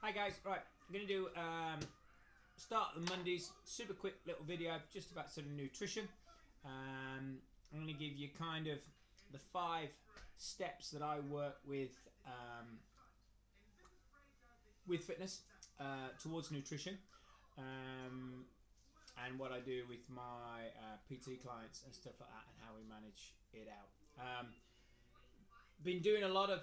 Hi guys, right, I'm going to do start of the Mondays, super quick little video just about sort of nutrition. I'm going to give you kind of the 5 steps that I work with fitness towards nutrition, and what I do with my PT clients and stuff like that, and how we manage it out. Been doing a lot of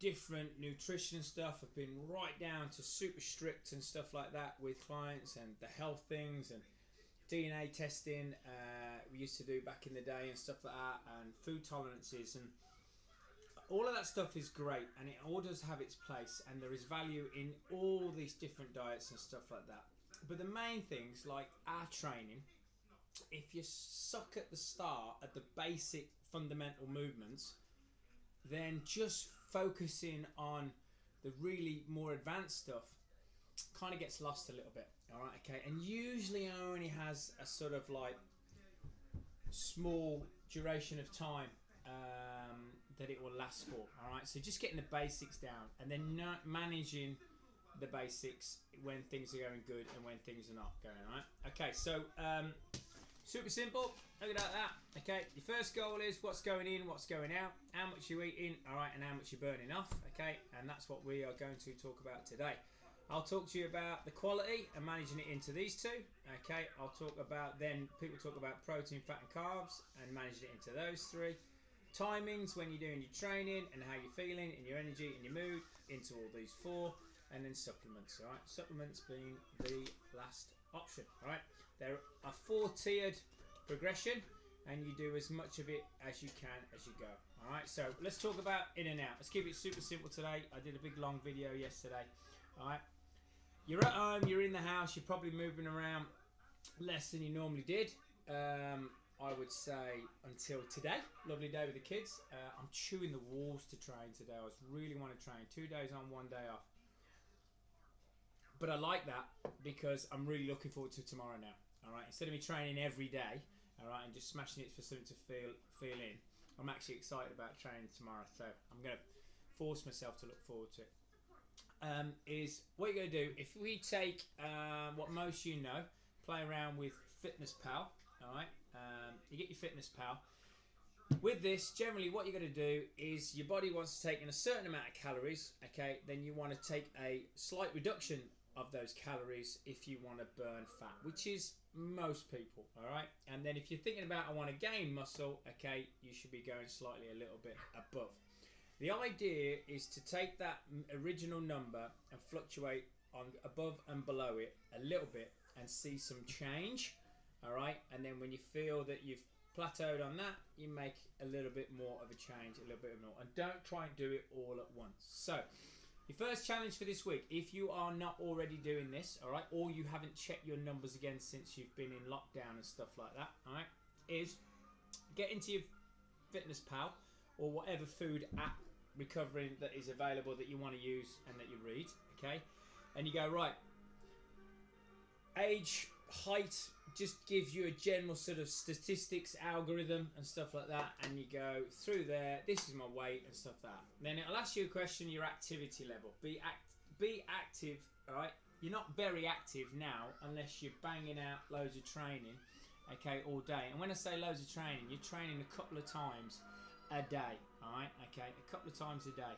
different nutrition stuff. I've been right down to super strict and stuff like that with clients, and the health things and DNA testing we used to do back in the day and stuff like that, and food tolerances, and all of that stuff is great, and it all does have its place, and there is value in all these different diets and stuff like that. But the main things, like our training, if you suck at the start at the basic fundamental movements, then just focusing on the really more advanced stuff kind of gets lost a little bit. All right, okay, and usually only has a sort of like small duration of time that it will last for. All right, so just getting the basics down, and then managing the basics when things are going good and when things are not going. All right, okay, so super simple. Look at that. Okay, your first goal is what's going in, what's going out, how much you're eating, all right, and how much you're burning off. Okay, and that's what we are going to talk about today. I'll talk to you about the quality and managing it into these two. Okay, I'll talk about, then people talk about protein, fat and carbs and managing it into those 3. Timings when you're doing your training and how you're feeling and your energy and your mood into all these 4. And then supplements. All right, supplements being the last option. All right, there are 4-tiered progression, and you do as much of it as you can as you go. All right, so let's talk about in and out. Let's keep it super simple today. I did a big long video yesterday. All right, you're at home, you're in the house, you're probably moving around less than you normally did. I would say until today. Lovely day with the kids. I'm chewing the walls to train today. I really want to train 2 days on, 1 day off. But I like that because I'm really looking forward to tomorrow now. All right, instead of me training every day, all right, and just smashing it for something to feel in, I'm actually excited about training tomorrow. So I'm going to force myself to look forward to it. Is what you're going to do if we take what most you know, play around with FitnessPal. All right, you get your FitnessPal. With this, generally what you're going to do is your body wants to take in a certain amount of calories. Okay, then you want to take a slight reduction of those calories if you want to burn fat, which is most people. All right, and then if you're thinking about I want to gain muscle, okay, you should be going slightly a little bit above. The idea is to take that original number and fluctuate on above and below it a little bit and see some change. All right, and then when you feel that you've plateaued on that, you make a little bit more of a change, a little bit more, and don't try and do it all at once. So your first challenge for this week, if you are not already doing this, all right, or you haven't checked your numbers again since you've been in lockdown and stuff like that, all right, is get into your FitnessPal or whatever food app recovering that is available that you want to use and that you read, okay, and you go, right, age, height, just gives you a general sort of statistics algorithm and stuff like that, and you go through there, this is my weight and stuff like that. Then it'll ask you a question, your activity level. Be active, all right? You're not very active now unless you're banging out loads of training, okay, all day. And when I say loads of training, you're training a couple of times a day, all right, okay, a couple of times a day.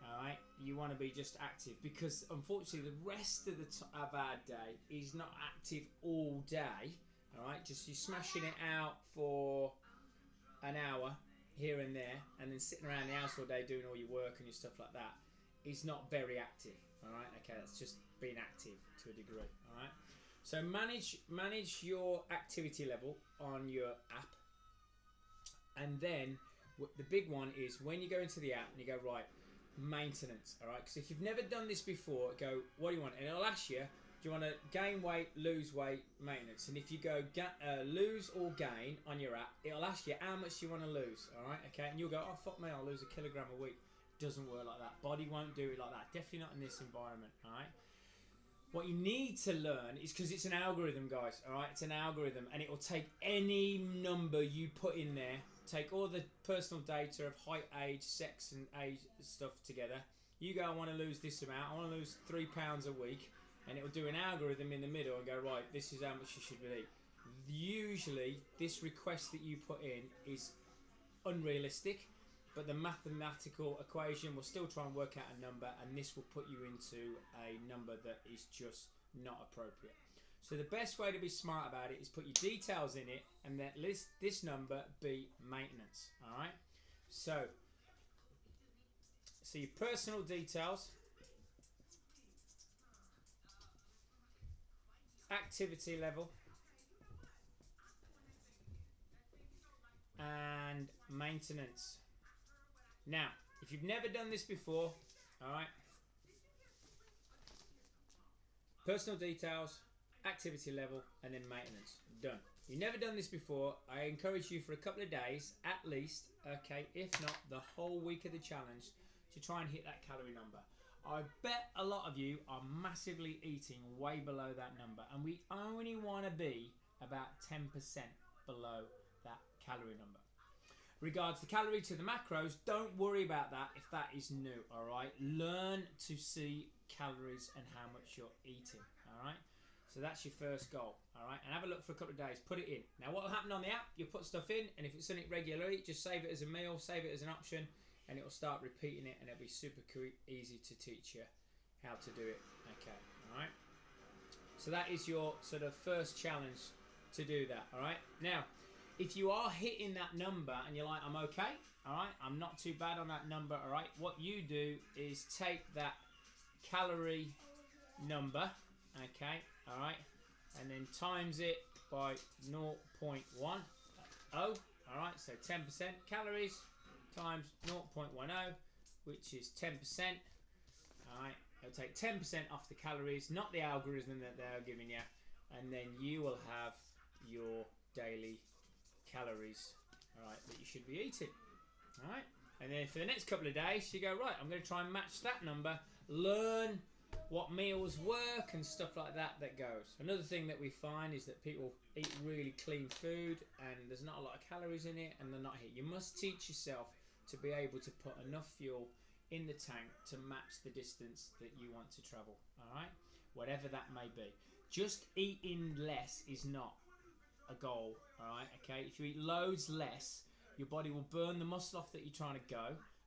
All right, you want to be just active, because unfortunately the rest of of our day is not active all day. All right, just you smashing it out for an hour here and there, and then sitting around the house all day doing all your work and your stuff like that is not very active. All right, okay, that's just being active to a degree. All right, so manage your activity level on your app, and then the big one is when you go into the app and you go, right, maintenance. All right, because if you've never done this before, go, what do you want? And it'll ask you, do you want to gain weight, lose weight, maintenance? And if you go lose or gain on your app, it'll ask you how much you want to lose. All right, okay, and you'll go, oh fuck me, I'll lose 1 kilogram a week. Doesn't work like that. Body won't do it like that. Definitely not in this environment. All right, what you need to learn is, because it's an algorithm, guys, all right, it's an algorithm, and it will take any number you put in there, take all the personal data of height, age, sex and age stuff together, You go, I want to lose this amount. I want to lose 3 pounds a week, and it will do an algorithm in the middle and go, right, this is how much you should eat. Usually, this request that you put in is unrealistic, but the mathematical equation will still try and work out a number, and this will put you into a number that is just not appropriate. So the best way to be smart about it is put your details in it, and let this number be maintenance. All right. So your personal details, activity level, and maintenance. Now, if you've never done this before, all right, personal details, activity level, and then maintenance. Done. You've never done this before, I encourage you for a couple of days at least, okay, if not the whole week of the challenge, to try and hit that calorie number. I bet a lot of you are massively eating way below that number, and we only want to be about 10% below that calorie number. Regards the calorie to the macros, don't worry about that if that is new, all right? Learn to see calories and how much you're eating, all right? So that's your first goal, all right? And have a look for a couple of days, put it in. Now what will happen on the app, you'll put stuff in, and if it's something regularly, just save it as a meal, save it as an option, and it will start repeating it, and it'll be super easy to teach you how to do it, okay, all right? So that is your sort of first challenge to do that, all right? Now, if you are hitting that number and you're like, I'm okay, all right, I'm not too bad on that number, all right, what you do is take that calorie number, okay, all right, and then times it by 0.10, all right, so 10% calories times 0.10, which is 10%, all right, it'll take 10% off the calories, not the algorithm that they're giving you, and then you will have your daily calories, all right, that you should be eating, all right, and then for the next couple of days you go, right, I'm going to try and match that number, learn what meals work and stuff like that goes. Another thing that we find is that people eat really clean food and there's not a lot of calories in it and they're not hit. You must teach yourself to be able to put enough fuel in the tank to match the distance that you want to travel, all right, whatever that may be. Just eating less is not a goal, all right, okay? If you eat loads less, your body will burn the muscle off that you're trying to go,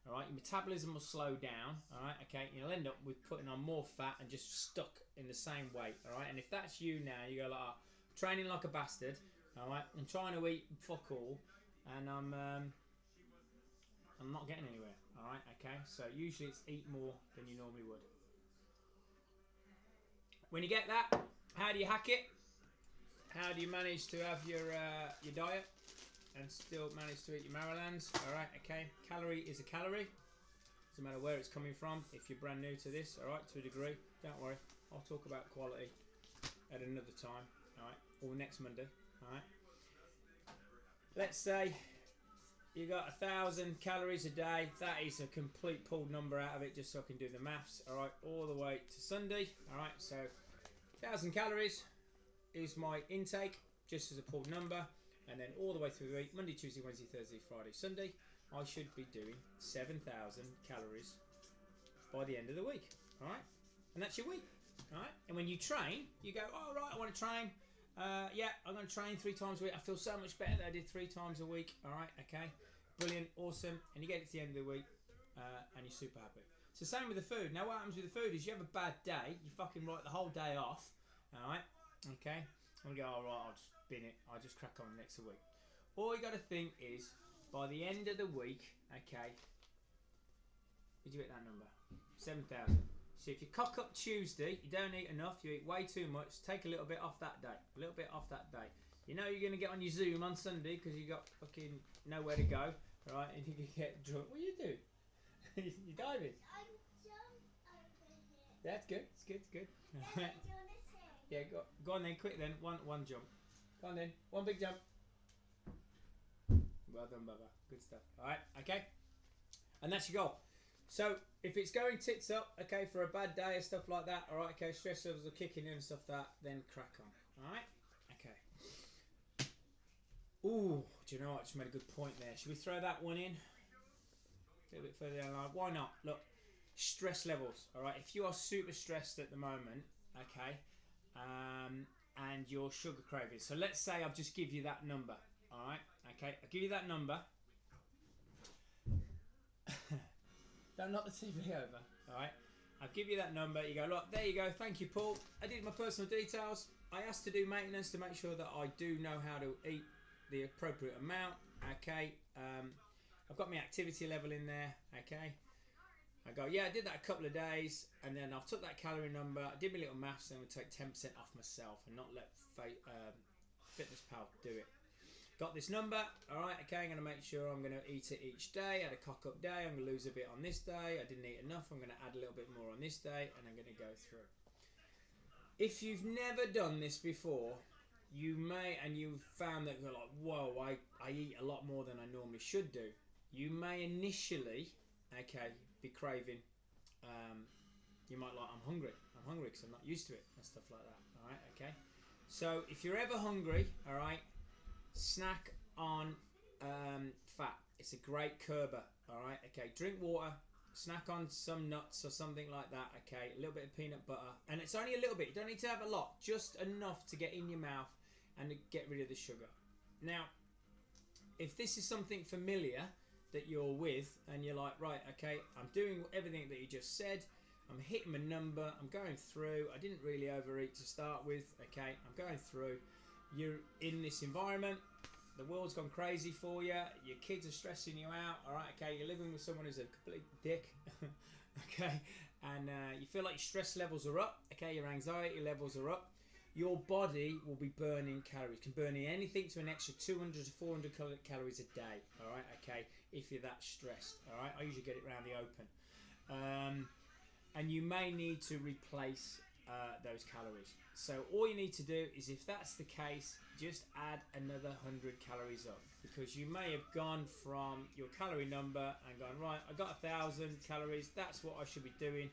all right? Your metabolism will slow down, all right, okay? You'll end up with putting on more fat and just stuck in the same weight, all right? And if that's you now, you go like, oh, training like a bastard, all right? I'm trying to eat fuck all, and I'm not getting anywhere, all right, okay? So usually it's eat more than you normally would. When you get that, how do you hack it? How do you manage to have your diet and still manage to eat your Marilands? All right, okay. Calorie is a calorie. Doesn't matter where it's coming from. If you're brand new to this, all right, to a degree, don't worry. I'll talk about quality at another time, all right, or next Monday, all right. Let's say you got 1,000 calories a day. That is a complete pulled number out of it, just so I can do the maths, all right, all the way to Sunday, all right. So 1,000 calories is my intake, just as a pulled number, and then all the way through the week, Monday, Tuesday, Wednesday, Thursday, Friday, Sunday, I should be doing 7,000 calories by the end of the week, all right? And that's your week, all right? And when you train, you go, oh, right, I want to train. Yeah, I'm going to train 3 times a week. I feel so much better that I did 3 times a week, all right, okay? Brilliant, awesome. And you get it to the end of the week, and you're super happy. It's the same with the food. Now, what happens with the food is you have a bad day, you fucking write the whole day off, all right? Okay, and we go, all right, I'll just bin it, I'll just crack on the next week. All you got to think is, by the end of the week, okay, did you hit that number? 7,000. So if you cock up Tuesday, you don't eat enough, you eat way too much, take a little bit off that day. A little bit off that day. You know you're going to get on your Zoom on Sunday because you got fucking nowhere to go, right? And you can get drunk. What are you doing? You're diving? I'm jump over here. That's good, it's good, it's good. Then do you want to sing? Yeah, go on then, quick then. One jump. Go on then, one big jump. Well done, Baba. Good stuff. All right, okay. And that's your goal. So if it's going tits up, okay, for a bad day and stuff like that, all right, okay, stress levels are kicking in and stuff like that, then crack on. All right, okay. Ooh, do you know what? I just made a good point there. Should we throw that one in? A little bit further down the line. Why not? Look, stress levels. All right, if you are super stressed at the moment, okay, and your sugar craving. So let's say I'll just give you that number. All right, okay, I'll give you that number. Don't knock the TV over. All right, I'll give you that number. You go, look, there you go. Thank you, Paul. I did my personal details. I asked to do maintenance to make sure that I do know how to eat the appropriate amount. Okay, I've got my activity level in there. Okay, I go, yeah, I did that a couple of days, and then I've took that calorie number, I did my little maths, and I would take 10% off myself and not let Fitness Pal do it. Got this number, all right, okay, I'm going to make sure I'm going to eat it each day. I had a cock-up day, I'm going to lose a bit on this day. I didn't eat enough, I'm going to add a little bit more on this day, and I'm going to go through. If you've never done this before, you may, and you've found that you're like, whoa, I eat a lot more than I normally should do. You may initially, okay, be craving, you might like, I'm hungry because I'm not used to it and stuff like that. All right, okay. So if you're ever hungry, all right, snack on fat. It's a great curber. All right, okay. Drink water, snack on some nuts or something like that. Okay, a little bit of peanut butter, and it's only a little bit. You don't need to have a lot, just enough to get in your mouth and to get rid of the sugar. Now, if this is something familiar that you're with and you're like, right, okay, I'm doing everything that you just said, I'm hitting my number, I'm going through, I didn't really overeat to start with, okay, I'm going through, you're in this environment, the world's gone crazy for you, your kids are stressing you out, all right, okay, you're living with someone who's a complete dick, okay, and you feel like your stress levels are up, okay, your anxiety levels are up, your body will be burning calories. Can burn anything to an extra 200 to 400 calories a day. All right, okay, if you're that stressed. All right, I usually get it around the open. And you may need to replace those calories. So all you need to do is, if that's the case, just add another 100 calories up, because you may have gone from your calorie number and gone, right, I got 1,000 calories. That's what I should be doing.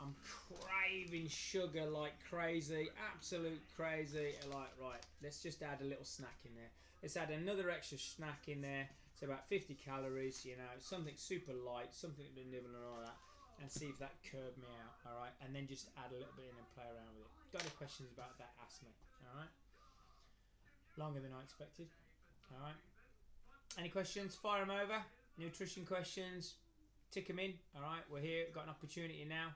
I'm craving sugar like crazy, absolute crazy. Like, right, let's just add a little snack in there. Let's add another extra snack in there. It's about 50 calories, you know, something super light, something to nibble and all that, and see if that curbed me out, all right? And then just add a little bit in and play around with it. Got any questions about that, ask me, all right? Longer than I expected, all right? Any questions? Fire them over. Nutrition questions, tick them in, all right? We're here, got an opportunity now.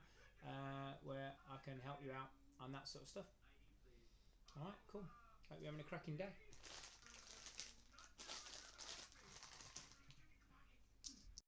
Where I can help you out on that sort of stuff. Alright, cool. Hope you're having a cracking day.